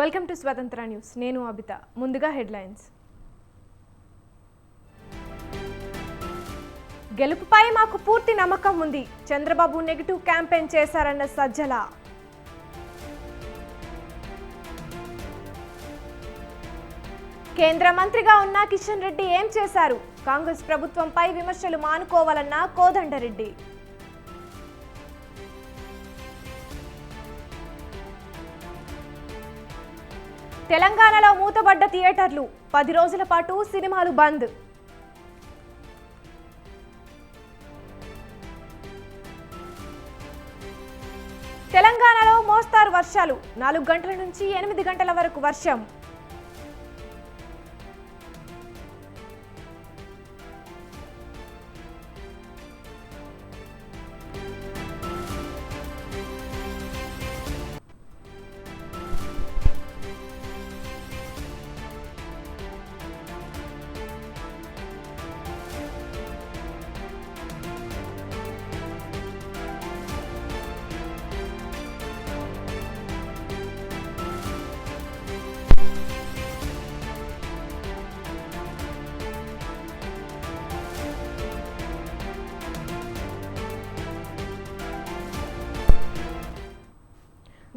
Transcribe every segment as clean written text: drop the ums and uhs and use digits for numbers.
Welcome to స్వతంత్ర news. నేను అబిత. ముందుగా హెడ్లైన్స్. గెలుపుపై మాకు పూర్తి నమ్మకం ఉంది. చంద్రబాబు నెగిటివ్ క్యాంపెయిన్ చేశారన్న సజ్జల. కేంద్ర మంత్రిగా ఉన్న కిషన్ రెడ్డి ఏం చేశారు? కాంగ్రెస్ ప్రభుత్వంపై విమర్శలు మానుకోవాలన్న కోదండరెడ్డి. తెలంగాణలో మూతబడ్డ థియేటర్లు, 10 రోజుల పాటు సినిమాలు బంద్. తెలంగాణలో మోస్తారు వర్షాలు, 4 గంటల నుంచి 8 గంటల వరకు వర్షం.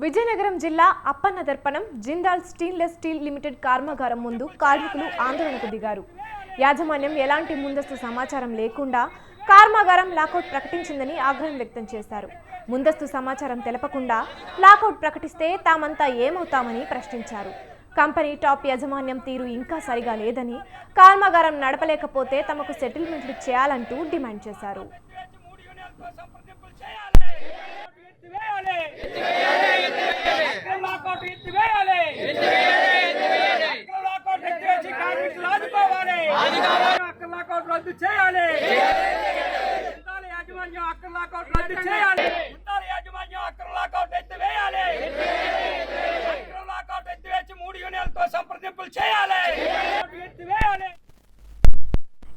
విజయనగరం జిల్లా అప్పన్నదర్పణం జిందాల్ స్టెయిన్లెస్ స్టీల్ లిమిటెడ్ కర్మాగారం ముందు కార్మికులు ఆందోళనకు దిగారు. యాజమాన్యం ఎలాంటి ముందస్తు సమాచారం లేకుండా కర్మాగారం లాకౌట్ ప్రకటించిందని ఆగ్రహం వ్యక్తం చేశారు. ముందస్తు సమాచారం తెలపకుండా లాకౌట్ ప్రకటిస్తే తామంతా ఏమవుతామని ప్రశ్నించారు. కంపెనీ టాప్ యాజమాన్యం తీరు ఇంకా సరిగా లేదని, కర్మాగారం నడపలేకపోతే తమకు సెటిల్మెంట్లు చేయాలంటూ డిమాండ్ చేశారు.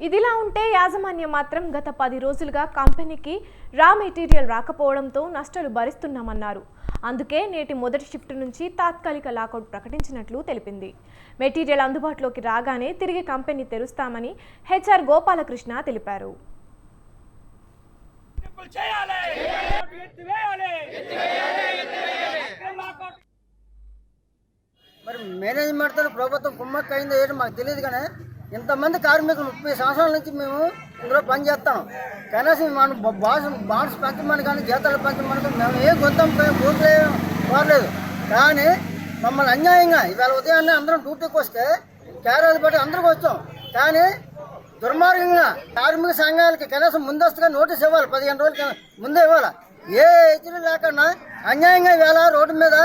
ఇదిలా ఉంటే యాజమాన్యం మాత్రం గత 10 రోజులుగా కంపెనీకి రా మెటీరియల్ రాకపోవడంతో నష్టాలు భరిస్తున్నామన్నారు. అందుకే నేటి మొదటి షిఫ్ట్ నుంచి తాత్కాలిక లాకౌట్ ప్రకటించినట్లు తెలిపింది. మెటీరియల్ అందుబాటులోకి రాగానే తిరిగి కంపెనీ తెరుస్తామని హెచ్ఆర్ గోపాలకృష్ణ తెలిపారు. మరి మేనేజ్మెంట్తో ప్రభుత్వం కుమ్మక్క అయిందో ఏంటో మాకు తెలియదు. కానీ ఇంతమంది కార్మికులు 30 సంవత్సరాల నుంచి మేము ఇందులో పనిచేస్తాం. కనీసం మన బాండ్స్ పెంచమని కానీ జీతాలు పెంచమని కానీ మేము ఏ గొంతం పూర్తి కోరలేదు. కానీ మమ్మల్ని అన్యాయంగా ఇవాళ ఉదయాన్నే అందరం డ్యూటీకి వస్తే క్యారేజ్ పెట్టి అందరికి వచ్చాం. కానీ దుర్మార్గంగా కార్మిక సంఘాలకి కనీసం ముందస్తుగా నోటీస్ ఇవ్వాలి, 15 రోజుల ముందే ఇవ్వాలి. ఏ హెచ్చరిక లేకుండా అన్యాయంగా ఇవాళ రోడ్డు మీద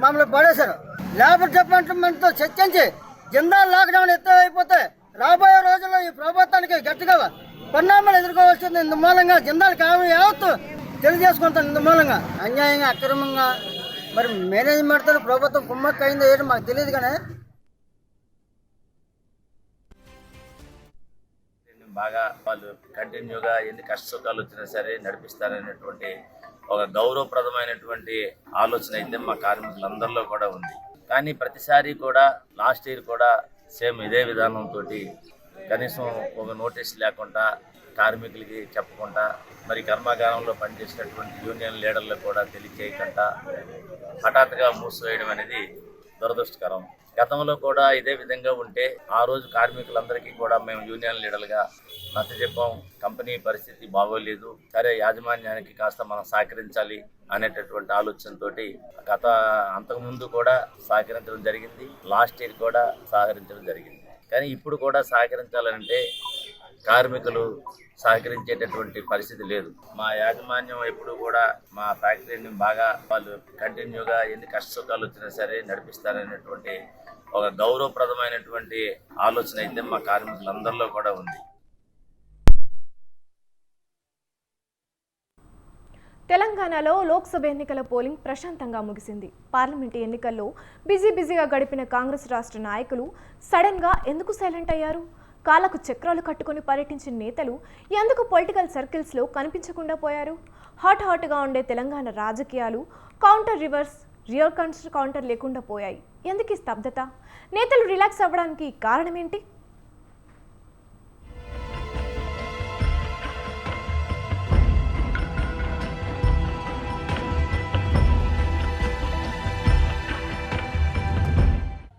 మమ్మల్ని పడేశారు. లేబర్ డిపార్ట్మెంట్తో చర్చించి జిందాల్ లాక్డౌన్ అయిపోతే రాబోయే రోజుల్లో ఈ ప్రభుత్వానికి గట్టిగా పరిణామాలు ఎదుర్కోవాల్సింది. ఇందు మూలంగా జిందాల్ యావత్తు తెలియజేసుకుంటాం. ఇందు మూలంగా అన్యాయంగా అక్రమంగా మరి మేనేజ్మెంట్తో ప్రభుత్వం కుమ్మక్క అయిందో ఏంటో మాకు తెలియదు. కానీ బాగా వాళ్ళు కంటిన్యూగా ఎన్ని కష్ట సుఖాలు వచ్చినా సరే నడిపిస్తారనేటువంటి ఒక గౌరవప్రదమైనటువంటి ఆలోచన అయితే మా కార్మికులందరిలో కూడా ఉంది. కానీ ప్రతిసారి కూడా లాస్ట్ ఇయర్ కూడా సేమ్ ఇదే విధానంతో కనీసం ఒక నోటీస్ లేకుండా కార్మికులకి చెప్పకుండా మరి కర్మాగారంలో పనిచేసినటువంటి యూనియన్ లీడర్లకు కూడా తెలియచేయకుండా హఠాత్తుగా మూసివేయడం అనేది దురదృష్టకరం. గతంలో కూడా ఇదే విధంగా ఉంటే ఆ రోజు కార్మికులందరికీ కూడా మేము యూనియన్ లీడర్గా నచ్చజెప్పాం. కంపెనీ పరిస్థితి బాగోలేదు, సరే యాజమాన్యానికి కాస్త మనం సహకరించాలి అనేటటువంటి ఆలోచనతో అంతకుముందు కూడా సహకరించడం జరిగింది, లాస్ట్ ఇయర్ కూడా సహకరించడం జరిగింది. కానీ ఇప్పుడు కూడా సహకరించాలంటే కార్మికులు సహకరించేటటువంటి పరిస్థితి లేదు. మా యాజమాన్యం ఎప్పుడు కూడా మా ఫ్యాక్టరీని బాగా వాళ్ళు కంటిన్యూగా ఎన్ని కష్ట సుఖాలు వచ్చినా సరే నడిపిస్తారనేటువంటి ఒక గౌరవప్రదమైనటువంటి ఆలోచన అయితే మా కార్మికులందరిలో కూడా ఉంది. తెలంగాణలో లోక్సభ ఎన్నికల పోలింగ్ ప్రశాంతంగా ముగిసింది. పార్లమెంటు ఎన్నికల్లో బిజీగా గడిపిన కాంగ్రెస్ రాష్ట్ర నాయకులు సడన్గా ఎందుకు సైలెంట్ అయ్యారు? కాళ్ళకు చక్రాలు కట్టుకుని పర్యటించిన నేతలు ఎందుకు పొలిటికల్ సర్కిల్స్లో కనిపించకుండా పోయారు? హాట్గా ఉండే తెలంగాణ రాజకీయాలు కౌంటర్ రివర్స్ రియల్ కౌంటర్ లేకుండా పోయాయి. ఎందుకు ఈ స్తబ్దత? నేతలు రిలాక్స్ అవ్వడానికి కారణం ఏంటి?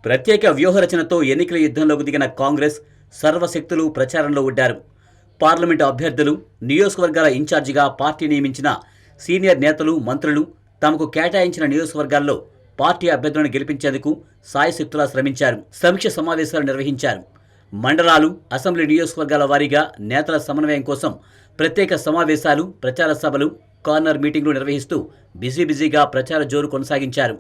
ప్రత్యేక వ్యూహరచనతో ఎన్నికల యుద్ధంలోకి దిగిన కాంగ్రెస్ సర్వశక్తులు ప్రచారంలో ఉడ్డారు. పార్లమెంటు అభ్యర్థులు, నియోజకవర్గాల ఇన్ఛార్జిగా పార్టీ నియమించిన సీనియర్ నేతలు, మంత్రులు తమకు కేటాయించిన నియోజకవర్గాల్లో పార్టీ అభ్యర్థులను గెలిపించేందుకు సాయశక్తులా శ్రమించారు. సమీక్ష సమావేశాలు నిర్వహించారు. మండలాలు, అసెంబ్లీ నియోజకవర్గాల వారీగా నేతల సమన్వయం కోసం ప్రత్యేక సమావేశాలు, ప్రచార సభలు, కార్నర్ మీటింగ్లు నిర్వహిస్తూ బిజీగా ప్రచార జోరు కొనసాగించారు.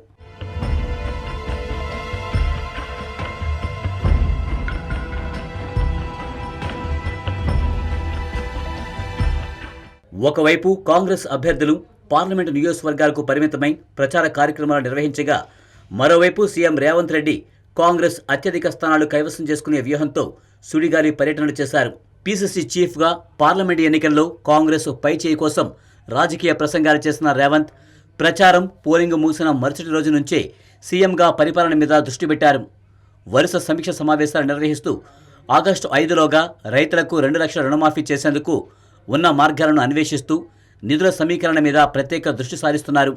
ఒకవైపు కాంగ్రెస్ అభ్యర్థులు పార్లమెంటు నియోజకవర్గాలకు పరిమితమై ప్రచార కార్యక్రమాలు నిర్వహించగా, మరోవైపు సీఎం రేవంత్ రెడ్డి కాంగ్రెస్ అత్యధిక స్థానాలు కైవసం చేసుకునే వ్యూహంతో సుడిగాలి పర్యటనలు చేశారు. పీసీసీ చీఫ్గా పార్లమెంటు ఎన్నికల్లో కాంగ్రెస్ పైచేయి కోసం రాజకీయ ప్రసంగాలు చేసిన రేవంత్ ప్రచారం, పోలింగ్ ముగిసిన మరుసటి రోజు నుంచే సీఎంగా పరిపాలన మీద దృష్టి పెట్టారు. వరుస సమీక్ష సమావేశాలు నిర్వహిస్తూ ఆగస్టు 5లోగా రైతులకు 2 లక్షల రుణమాఫీ చేసేందుకు ఉన్న మార్గాలను అన్వేషిస్తూ నిధుల సమీకరణ మీద ప్రత్యేక దృష్టి సారిస్తున్నారు.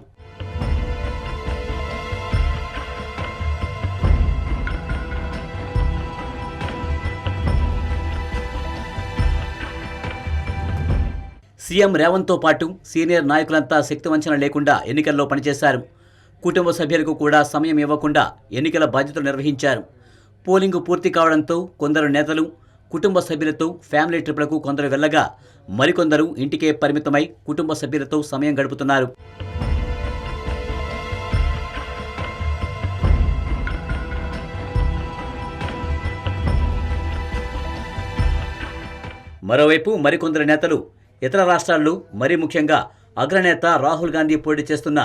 సీఎం రేవంత్తో పాటు సీనియర్ నాయకులంతా శక్తివంచన లేకుండా ఎన్నికల్లో పనిచేశారు. కుటుంబ సభ్యులకు కూడా సమయం ఇవ్వకుండా ఎన్నికల బాధ్యతలు నిర్వహించారు. పోలింగు పూర్తి కావడంతో కొందరు నేతలు కుటుంబ సభ్యులతో ఫ్యామిలీ ట్రిప్లకు కొందరు వెళ్ళగా, మరికొందరు ఇంటికే పరిమితమై కుటుంబ సభ్యులతో సమయం గడుపుతున్నారు. మరోవైపు మరికొందరు నేతలు ఇతర రాష్ట్రాల్లో, మరీ ముఖ్యంగా అగ్రనేత రాహుల్ గాంధీ పోటీ చేస్తున్న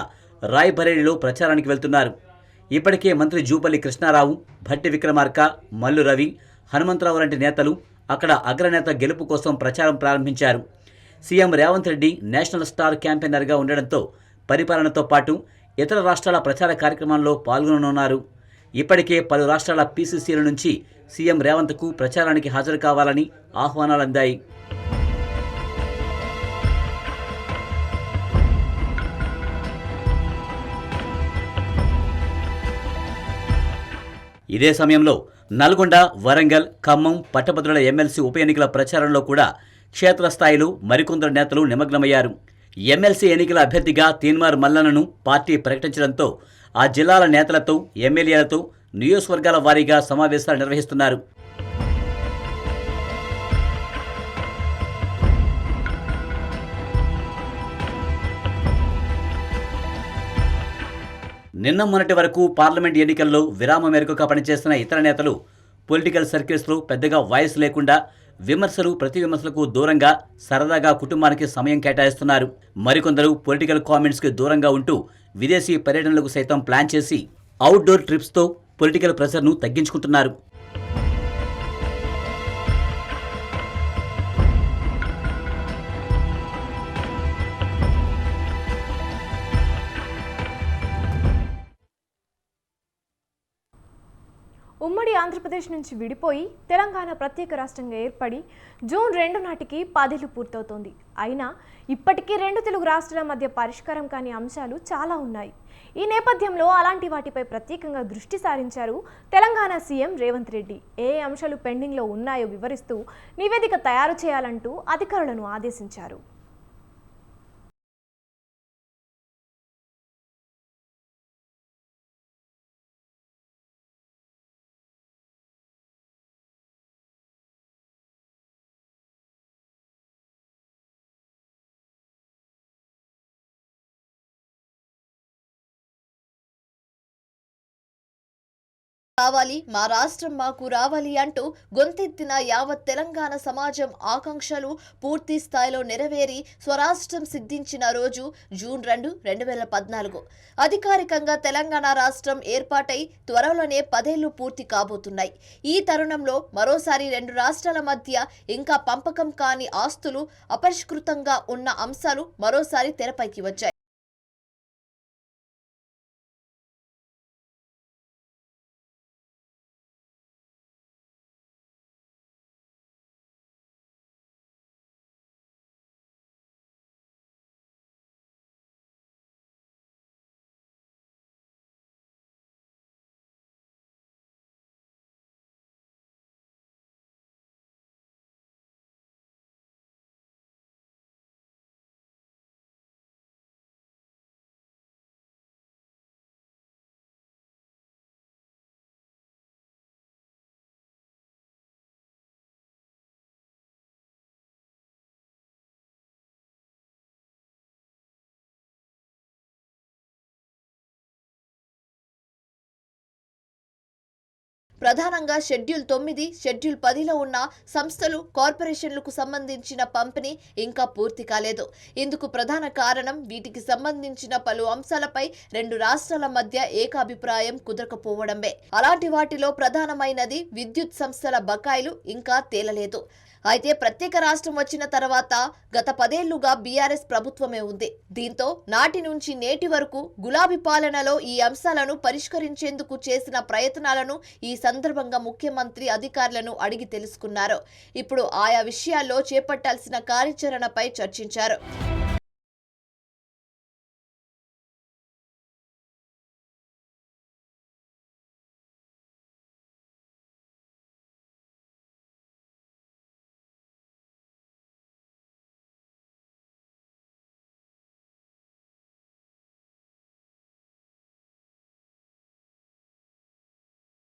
రాయ్బరేలీలో ప్రచారానికి వెళ్తున్నారు. ఇప్పటికే మంత్రి జూపల్లి కృష్ణారావు, భట్టి విక్రమార్క, మల్లు రవి, హనుమంతరావు లాంటి నేతలు అక్కడ అగ్రనేత గెలుపు కోసం ప్రచారం ప్రారంభించారు. CM Revanth Reddy national star క్యాంపెయినర్గా ఉండడంతో పరిపాలనతో పాటు ఇతర రాష్ట్రాల ప్రచార కార్యక్రమాల్లో పాల్గొననున్నారు. ఇప్పటికే పలు రాష్ట్రాల పీసీసీల నుంచి సీఎం రేవంత్కు ప్రచారానికి హాజరు కావాలని ఆహ్వానాలు అందాయి. ఇదే సమయంలో నల్గొండ, వరంగల్, ఖమ్మం పట్టభద్రుల ఎమ్మెల్సీ ఉప ఎన్నికల ప్రచారంలో కూడా క్షేత్రస్థాయిలో మరికొందరు నేతలు నిమగ్నమయ్యారు. ఎమ్మెల్సీ ఎన్నికల అభ్యర్థిగా తీన్మార్ మల్లన్నను పార్టీ ప్రకటించడంతో ఆ జిల్లాల నేతలతో, ఎమ్మెల్యేలతో నియోజకవర్గాల వారీగా సమావేశాలు నిర్వహిస్తున్నారు. నిన్న మొన్నటి వరకు పార్లమెంట్ ఎన్నికల్లో విరామ మేరకుగా పనిచేస్తున్న ఇతర నేతలు పొలిటికల్ సర్కిల్స్లో పెద్దగా వాయిస్ లేకుండా విమర్శలు, ప్రతి విమర్శలకు దూరంగా సరదాగా కుటుంబానికి సమయం కేటాయిస్తున్నారు. మరికొందరు పొలిటికల్ కామెంట్స్కి దూరంగా ఉంటూ విదేశీ పర్యటనలకు సైతం ప్లాన్ చేసి అవుట్డోర్ ట్రిప్స్తో పొలిటికల్ ప్రెషర్ను తగ్గించుకుంటున్నారు. ఉమ్మడి ఆంధ్రప్రదేశ్ నుంచి విడిపోయి తెలంగాణ ప్రత్యేక రాష్ట్రంగా ఏర్పడి జూన్ 2 నాటికి 10 ఏళ్లు పూర్తవుతోంది. అయినా ఇప్పటికీ 2 తెలుగు రాష్ట్రాల మధ్య పరిష్కారం కాని అంశాలు చాలా ఉన్నాయి. ఈ నేపథ్యంలో అలాంటి వాటిపై ప్రత్యేకంగా దృష్టి సారించారు తెలంగాణ సీఎం రేవంత్ రెడ్డి. ఏ అంశాలు పెండింగ్లో ఉన్నాయో వివరిస్తూ నివేదిక తయారు చేయాలంటూ అధికారులను ఆదేశించారు. కావాలి, మా రాష్ట్రం మాకు రావాలి అంటూ గొంతెత్తిన యావత్ తెలంగాణ సమాజం ఆకాంక్షలు పూర్తి స్థాయిలో నెరవేరి స్వరాష్ట్రం సిద్ధించిన రోజు జూన్ 2, 2014. అధికారికంగా తెలంగాణ రాష్ట్రం ఏర్పాటై త్వరలోనే 10 ఏళ్లు పూర్తి కాబోతున్నాయి. ఈ తరుణంలో మరోసారి 2 రాష్ట్రాల మధ్య ఇంకా పంపకం కాని ఆస్తులు, అపరిష్కృతంగా ఉన్న అంశాలు మరోసారి తెరపైకి వచ్చాయి. ప్రధానంగా షెడ్యూల్ 9, షెడ్యూల్ 10లో ఉన్న సంస్థలు, కార్పొరేషన్లకు సంబంధించిన పంపిణీ ఇంకా పూర్తి కాలేదు. ఇందుకు ప్రధాన కారణం వీటికి సంబంధించిన పలు అంశాలపై రెండు రాష్ట్రాల మధ్య ఏకాభిప్రాయం కుదరకపోవడమే. అలాంటి వాటిలో ప్రధానమైనది విద్యుత్ సంస్థల బకాయిలు ఇంకా తేలలేదు. అయితే ప్రత్యేక రాష్ట్రం వచ్చిన తర్వాత గత 10 ఏళ్లుగా బీఆర్ఎస్ ప్రభుత్వమే ఉంది. దీంతో నాటి నుంచి నేటి వరకు గులాబీ పాలనలో ఈ అంశాలను పరిష్కరించేందుకు చేసిన ప్రయత్నాలను ఈ సందర్భంగా ముఖ్యమంత్రి అధికారులను అడిగి తెలుసుకున్నారు. ఇప్పుడు ఆయా విషయాల్లో చేపట్టాల్సిన కార్యాచరణపై చర్చించారు.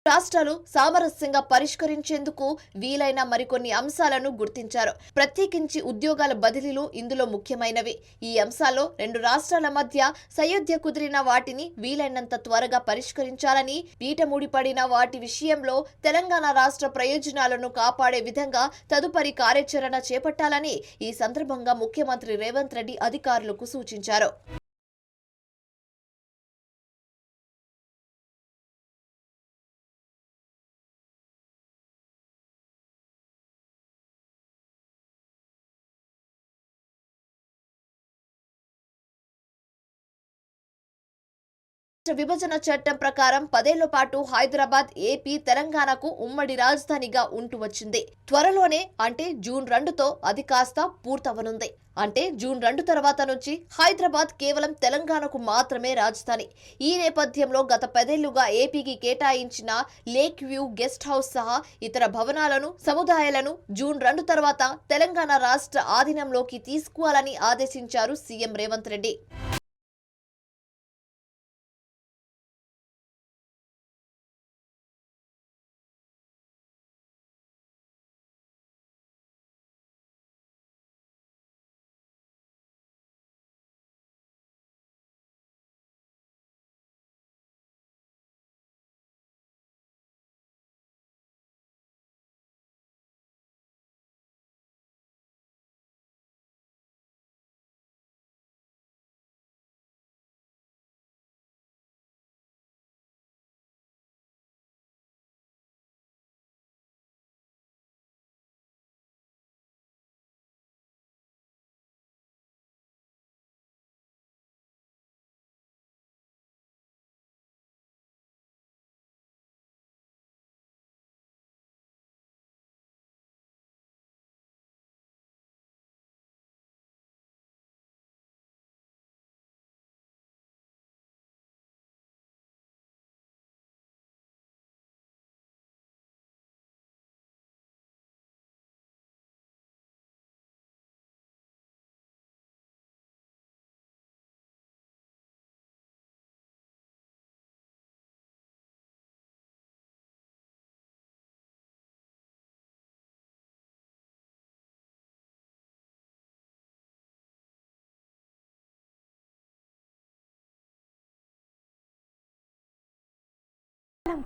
రాష్ట్రాలు సామరస్యంగా పరిష్కరించేందుకు వీలైన మరికొన్ని అంశాలను గుర్తించారు. ప్రత్యేకించి ఉద్యోగాల బదిలీలు ఇందులో ముఖ్యమైనవి. ఈ అంశాల్లో రెండు రాష్ట్రాల మధ్య సయోధ్య కుదిరిన వాటిని వీలైనంత త్వరగా పరిష్కరించాలని, పీట ముడిపడిన వాటి విషయంలో తెలంగాణ రాష్ట్ర ప్రయోజనాలను కాపాడే విధంగా తదుపరి కార్యాచరణ చేపట్టాలని ఈ సందర్భంగా ముఖ్యమంత్రి రేవంత్ రెడ్డి అధికారులకు సూచించారు. విభజన చట్టం ప్రకారం 10 ఏళ్ల పాటు హైదరాబాద్, ఏపీ, తెలంగాణకు ఉమ్మడి రాజధానిగా ఉంటూ వచ్చింది. త్వరలోనే అంటే జూన్ 2తో అది కాస్త పూర్తవనుంది. అంటే జూన్ 2 తర్వాత నుంచి హైదరాబాద్ కేవలం తెలంగాణకు మాత్రమే రాజధాని. ఈ నేపథ్యంలో గత 10 ఏళ్లుగా ఏపీకి కేటాయించిన లేక్ వ్యూ గెస్ట్ హౌస్ సహా ఇతర భవనాలను, సముదాయాలను జూన్ 2 తర్వాత తెలంగాణ రాష్ట్ర ఆధీనంలోకి తీసుకోవాలని ఆదేశించారు సీఎం రేవంత్ రెడ్డి.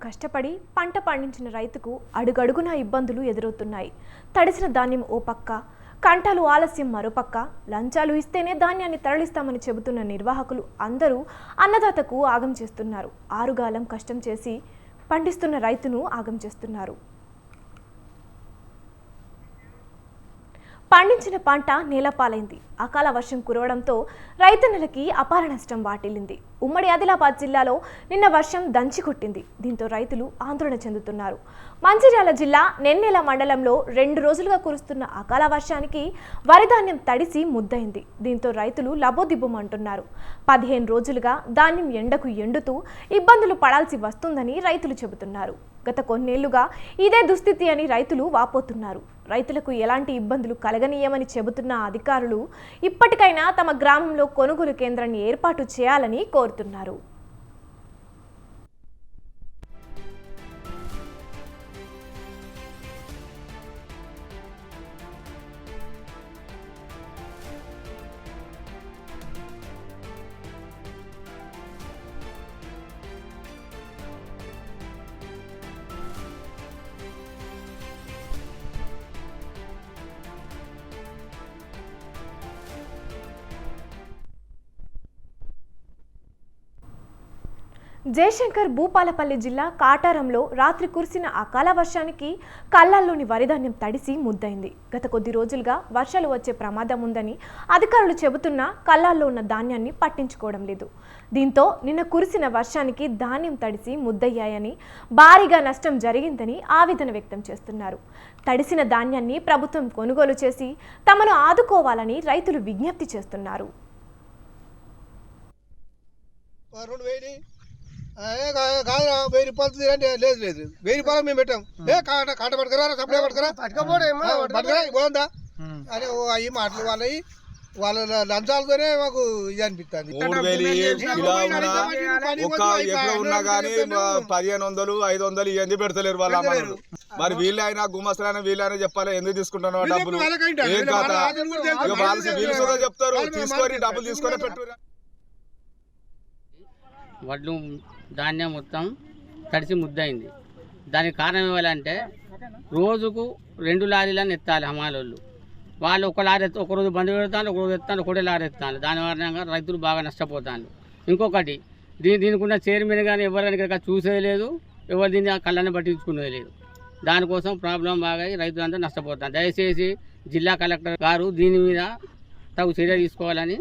కష్టపడి పంట పండించిన రైతుకు అడుగడుగున ఇబ్బందులు ఎదురవుతున్నాయి. తడిసిన ధాన్యం ఓ పక్క, కంటాలు ఆలస్యం మరోపక్క, లంచాలు ఇస్తేనే ధాన్యాన్ని తరలిస్తామని చెబుతున్న నిర్వాహకులు అందరూ అన్నదాతకు ఆగం చేస్తున్నారు. ఆరుగాలం కష్టం చేసి పండిస్తున్న రైతును ఆగం చేస్తున్నారు. పండించిన పంట నేలపాలైంది. అకాల వర్షం కురవడంతో రైతన్నలకి అపార నష్టం వాటిల్లింది. ఉమ్మడి ఆదిలాబాద్ జిల్లాలో నిన్న వర్షం దంచి కొట్టింది. దీంతో రైతులు ఆందోళన చెందుతున్నారు. మంచిర్యాల జిల్లా నెన్నెల మండలంలో 2 రోజులుగా కురుస్తున్న అకాల వర్షానికి వరిధాన్యం తడిసి ముద్దయింది. దీంతో రైతులు లబోదిబ్బమంటున్నారు. 15 రోజులుగా ధాన్యం ఎండకు ఎండుతూ ఇబ్బందులు పడాల్సి వస్తుందని రైతులు చెబుతున్నారు. గత కొన్నేళ్లుగా ఇదే దుస్థితి అని రైతులు వాపోతున్నారు. రైతులకు ఎలాంటి ఇబ్బందులు కలగనీయమని చెబుతున్న అధికారులు ఇప్పటికైనా తమ గ్రామంలో కొనుగోలు కేంద్రాన్ని ఏర్పాటు చేయాలని కోరుతున్నారు. జయశంకర్ భూపాలపల్లి జిల్లా కాటారంలో రాత్రి కురిసిన అకాల వర్షానికి కళ్ళల్లోని వరిధాన్యం తడిసి ముద్దైంది. గత కొద్ది రోజులుగా వర్షాలు వచ్చే ప్రమాదం ఉందని అధికారులు చెబుతున్నా కళ్ళల్లో ఉన్న ధాన్యాన్ని పట్టించుకోవడం లేదు. దీంతో నిన్న కురిసిన వర్షానికి ధాన్యం తడిసి ముద్దయ్యాయని, భారీగా నష్టం జరిగిందని ఆవేదన వ్యక్తం చేస్తున్నారు. తడిసిన ధాన్యాన్ని ప్రభుత్వం కొనుగోలు చేసి తమను ఆదుకోవాలని రైతులు విజ్ఞప్తి చేస్తున్నారు. కాదు 1000 రూపాయలు తీరండి. లేదు 1000 రూపాయలు మేము పెట్టాం. కాట పట్టుకురా, సప్లై పట్టుకురా బాగుందా అని అవి మాటలు వాళ్ళ లంచాలతోనే మాకు ఇది అనిపిస్తుంది. 3000 ఒక్క ఎక్కడ ఉన్నా గానీ 1500 500 ఇవన్నీ పెడతలేరు వాళ్ళ అమ్మలు. మరి వీళ్ళైనా గుమస్తలైనా వీళ్ళైనా చెప్పాలి, ఎందుకు తీసుకుంటున్నావు డబ్బులు ఏం కాదా వీళ్ళు కూడా చెప్తారు, తీసుకొని డబ్బులు తీసుకొని పెట్టు. వడ్లు ధాన్యం మొత్తం తడిసి ముద్దయింది. దానికి కారణం ఇవ్వాలంటే రోజుకు 2 లారీలను ఎత్తాలి హమాలోళ్ళు. వాళ్ళు ఒక లారీ ఒకరోజు బంద్ పెడతాను, ఒకరోజు ఎత్తాను, ఒకటే లారీ ఎత్తాను. దాని కారణంగా రైతులు బాగా నష్టపోతాను. ఇంకొకటి దీనికి ఉన్న చైర్మన్ కానీ ఎవరైనా ఇక్కడ చూసేది లేదు, ఎవరు దీన్ని కళ్ళని పట్టించుకునేది లేదు. దానికోసం ప్రాబ్లం బాగా రైతులంతా నష్టపోతారు. దయచేసి జిల్లా కలెక్టర్ గారు దీని మీద తగు చర్య తీసుకోవాలని.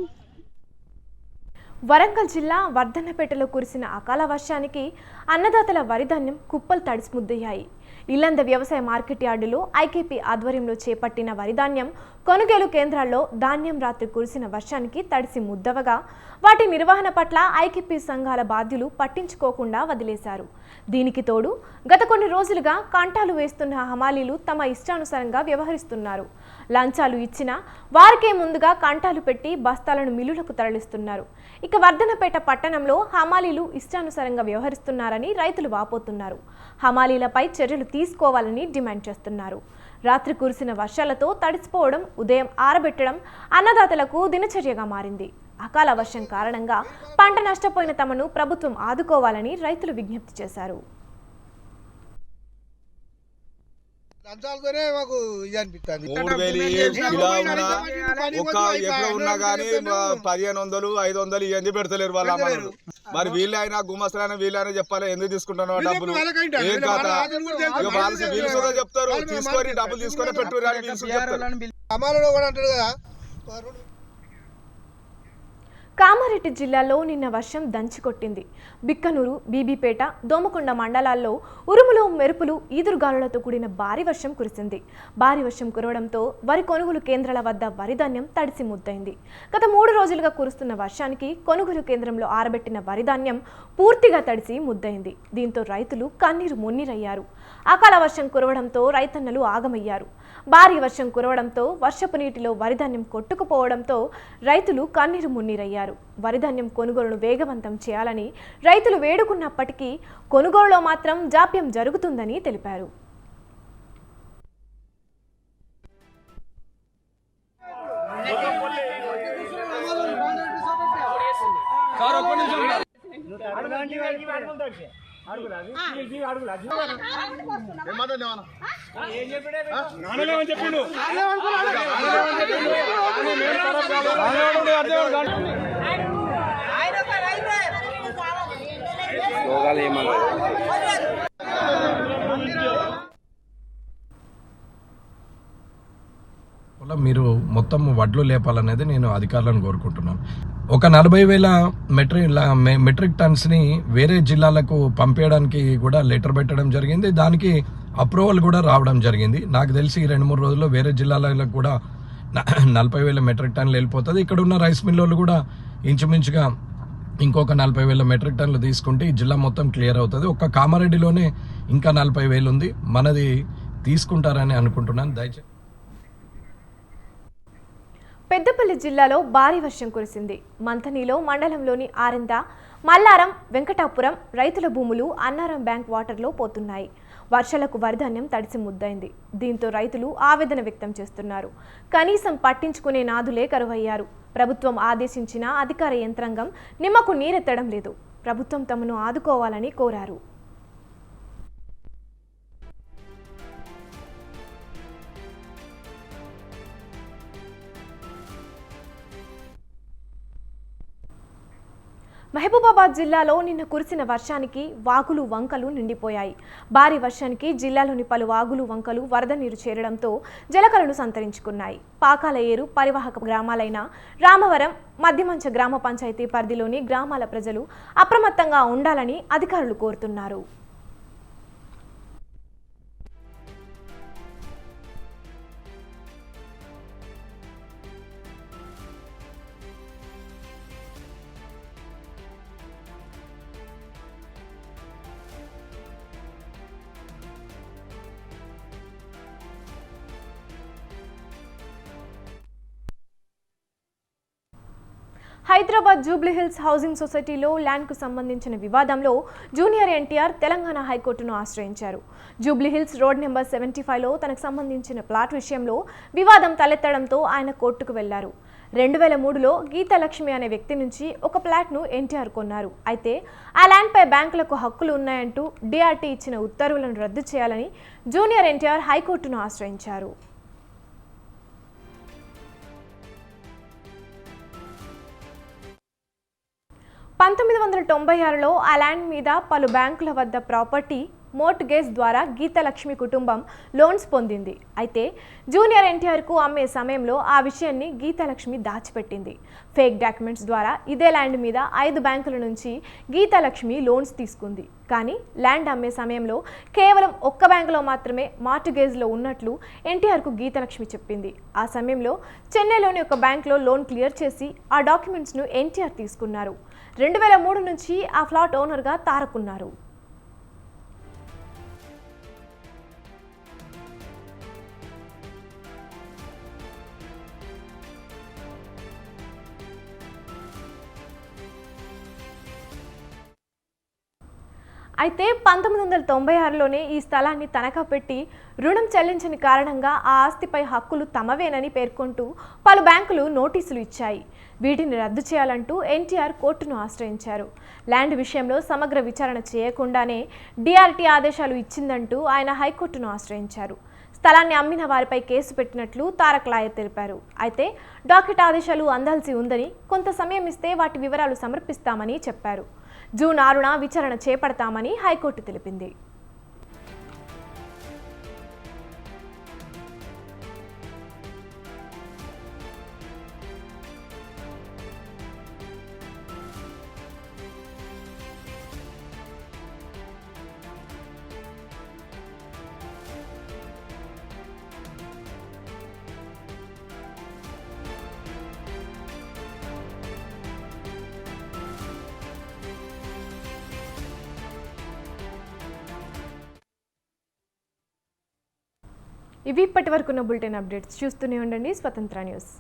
వరంగల్ జిల్లా వర్ధన్నపేటలో కురిసిన అకాల వర్షానికి అన్నదాతల వరిధాన్యం కుప్పలు తడిసి ముద్దయ్యాయి. ఇల్లంద వ్యవసాయ మార్కెట్ యార్డులో ఐకేపీ ఆధ్వర్యంలో చేపట్టిన వరిధాన్యం కొనుగోలు కేంద్రాల్లో ధాన్యం రాత్రి కురిసిన వర్షానికి తడిసి ముద్దవగా వాటి నిర్వహణ పట్ల ఐకేపీ సంఘాల బాధ్యులు పట్టించుకోకుండా వదిలేశారు. దీనికి తోడు గత కొన్ని రోజులుగా కంటాలు వేస్తున్న హమాలీలు తమ ఇష్టానుసారంగా వ్యవహరిస్తున్నారు. లంచాలు ఇచ్చినా వారికే ముందుగా కంటాలు పెట్టి బస్తాలను మిల్లులకు తరలిస్తున్నారు. ఇక వర్ధన్నపేట పట్టణంలో హమాలీలు ఇష్టానుసారంగా వ్యవహరిస్తున్నారని రైతులు వాపోతున్నారు. హమాలీలపై చర్యలు తీసుకోవాలని డిమాండ్ చేస్తున్నారు. రాత్రి కురిసిన వర్షాలతో తడిసిపోవడం, ఉదయం ఆరబెట్టడం అన్నదాతలకు దినచర్యగా మారింది. అకాల వర్షం కారణంగా పంట నష్టపోయిన తమను ప్రభుత్వం ఆదుకోవాలని రైతులు విజ్ఞప్తి చేశారు. లంచాలతోనే మాకు ఇది అనిపిస్తుంది. 3000 ఒక్క ఎక్కడ ఉన్నా గానీ 1500 500 ఇవన్నీ పెడతలేరు వాళ్ళ అమ్మలు. మరి వీళ్ళైనా గుమస్తలైనా వీళ్ళైనా చెప్పాలి, ఎందుకు తీసుకుంటున్నావు డబ్బులు ఏం కాదా వీళ్ళు కూడా చెప్తారు, తీసుకొని డబ్బులు తీసుకొని పెట్టు అని వీళ్ళు చెప్తారు. అమ్మాయిలో కూడా అంటారు కదా. కామారెడ్డి జిల్లాలో నిన్న వర్షం దంచికొట్టింది. బిక్కనూరు, బీబీపేట, దోమకొండ మండలాల్లో ఉరుములు, మెరుపులు, ఈదురుగాలులతో కూడిన భారీ వర్షం కురిసింది. భారీ వర్షం కురవడంతో వరి కొనుగోలు కేంద్రాల వద్ద వరిధాన్యం తడిసి ముద్దైంది. గత 3 రోజులుగా కురుస్తున్న వర్షానికి కొనుగోలు కేంద్రంలో ఆరబెట్టిన వరిధాన్యం పూర్తిగా తడిసి ముద్దైంది. దీంతో రైతులు కన్నీరు మున్నీరయ్యారు. అకాల వర్షం కురవడంతో రైతన్నలు ఆగమయ్యారు. భారీ వర్షం కురవడంతో వర్షపు నీటిలో వరిధాన్యం కొట్టుకుపోవడంతో రైతులు కన్నీరు మున్నీరయ్యారు. వరిధాన్యం కొనుగోలును వేగవంతం చేయాలని రైతులు వేడుకున్నప్పటికీ కొనుగోలులో మాత్రం జాప్యం జరుగుతుందని తెలిపారు. మీరు మొత్తం వడ్లు లేపాలనేది నేను అధికారులను కోరుకుంటున్నాను. ఒక 40,000 మెట్రిక్ టన్స్ని వేరే జిల్లాలకు పంపించడానికి కూడా లెటర్ పెట్టడం జరిగింది. దానికి అప్రూవల్ కూడా రావడం జరిగింది. నాకు తెలిసి 2-3 రోజుల్లో వేరే జిల్లాలకు కూడా 40,000 మెట్రిక్ టన్నులు వెళ్ళిపోతుంది. ఇక్కడ ఉన్న రైస్ మిల్లు కూడా ఇంచుమించుగా ఇంకొక 40,000 మెట్రిక్ టన్నులు తీసుకుంటే ఈ జిల్లా మొత్తం క్లియర్ అవుతుంది. ఒక్క కామారెడ్డిలోనే ఇంకా 40,000 ఉంది. మనది తీసుకుంటారని అనుకుంటున్నాను. దయచేసి. పెద్దపల్లి జిల్లాలో భారీ వర్షం కురిసింది. మంథనిలో మండలంలోని ఆరింద, మల్లారం, వెంకటాపురం రైతుల భూములు అన్నారం బ్యాంక్ వాటర్లో పోతున్నాయి. వర్షాలకు వరిధాన్యం తడిసి ముద్దైంది. దీంతో రైతులు ఆవేదన వ్యక్తం చేస్తున్నారు. కనీసం పట్టించుకునే నాదులే కరువయ్యారు. ప్రభుత్వం ఆదేశించిన అధికార యంత్రాంగం నిమ్మకు నీరెత్తడం లేదు. ప్రభుత్వం తమను ఆదుకోవాలని కోరారు. మహబూబ్ మహబూబాబాద్ జిల్లాలో నిన్న కురిసిన వర్షానికి వాగులు వంకలు నిండిపోయాయి. భారీ వర్షానికి జిల్లాలోని పలు వాగులు వంకలు వరద నీరు చేరడంతో జలకలను సంతరించుకున్నాయి. పాకాల ఏరు పరివాహక గ్రామాలైన రామవరం, మధ్యమంచ గ్రామ పంచాయతీ పరిధిలోని గ్రామాల ప్రజలు అప్రమత్తంగా ఉండాలని అధికారులు కోరుతున్నారు. హైదరాబాద్ జూబ్లీహిల్స్ హౌసింగ్ సొసైటీలో ల్యాండ్కు సంబంధించిన వివాదంలో జూనియర్ ఎన్టీఆర్ తెలంగాణ హైకోర్టును ఆశ్రయించారు. జూబ్లీహిల్స్ రోడ్ నెంబర్ 75లో తనకు సంబంధించిన ప్లాట్ విషయంలో వివాదం తలెత్తడంతో ఆయన కోర్టుకు వెళ్లారు. 2003లో గీతాలక్ష్మి అనే వ్యక్తి నుంచి ఒక ప్లాట్ను ఎన్టీఆర్ కొన్నారు. అయితే ఆ ల్యాండ్పై బ్యాంకులకు హక్కులు ఉన్నాయంటూ డిఆర్టీ ఇచ్చిన ఉత్తర్వులను రద్దు చేయాలని జూనియర్ ఎన్టీఆర్ హైకోర్టును ఆశ్రయించారు. 1996లో ఆ ల్యాండ్ మీద పలు బ్యాంకుల వద్ద ప్రాపర్టీ మోర్ట్గేజ్ ద్వారా గీతాలక్ష్మి కుటుంబం లోన్స్ పొందింది. అయితే జూనియర్ ఎన్టీఆర్కు అమ్మే సమయంలో ఆ విషయాన్ని గీతాలక్ష్మి దాచిపెట్టింది. ఫేక్ డాక్యుమెంట్స్ ద్వారా ఇదే ల్యాండ్ మీద 5 బ్యాంకుల నుంచి గీతాలక్ష్మి లోన్స్ తీసుకుంది. కానీ ల్యాండ్ అమ్మే సమయంలో కేవలం ఒక్క బ్యాంకులో మాత్రమే మార్ట్గేజ్లో ఉన్నట్లు ఎన్టీఆర్కు గీతాలక్ష్మి చెప్పింది. ఆ సమయంలో చెన్నైలోని ఒక బ్యాంకులో లోన్ క్లియర్ చేసి ఆ డాక్యుమెంట్స్ను ఎన్టీఆర్ తీసుకున్నారు. 2003 నుంచి ఆ ఫ్లాట్ ఓనర్గా తారకున్నారు. అయితే 1996లోనే ఈ స్థలాన్ని తనఖా పెట్టి రుణం చెల్లించని కారణంగా ఆ ఆస్తిపై హక్కులు తమవేనని పేర్కొంటూ పలు బ్యాంకులు నోటీసులు ఇచ్చాయి. వీటిని రద్దు చేయాలంటూ ఎన్టీఆర్ కోర్టును ఆశ్రయించారు. ల్యాండ్ విషయంలో సమగ్ర విచారణ చేయకుండానే డిఆర్టీ ఆదేశాలు ఇచ్చిందంటూ ఆయన హైకోర్టును ఆశ్రయించారు. స్థలాన్ని అమ్మిన వారిపై కేసు పెట్టినట్లు తారక్ లాయర్ తెలిపారు. అయితే డాకెట్ ఆదేశాలు అందాల్సి ఉందని, కొంత సమయం ఇస్తే వాటి వివరాలు సమర్పిస్తామని చెప్పారు. జూన్ 6న విచారణ చేపడతామని హైకోర్టు తెలిపింది. ఇవి ఇప్పటి వరకున్న బులెటిన్ అప్డేట్స్. చూస్తూనే ఉండండి స్వతంత్ర న్యూస్.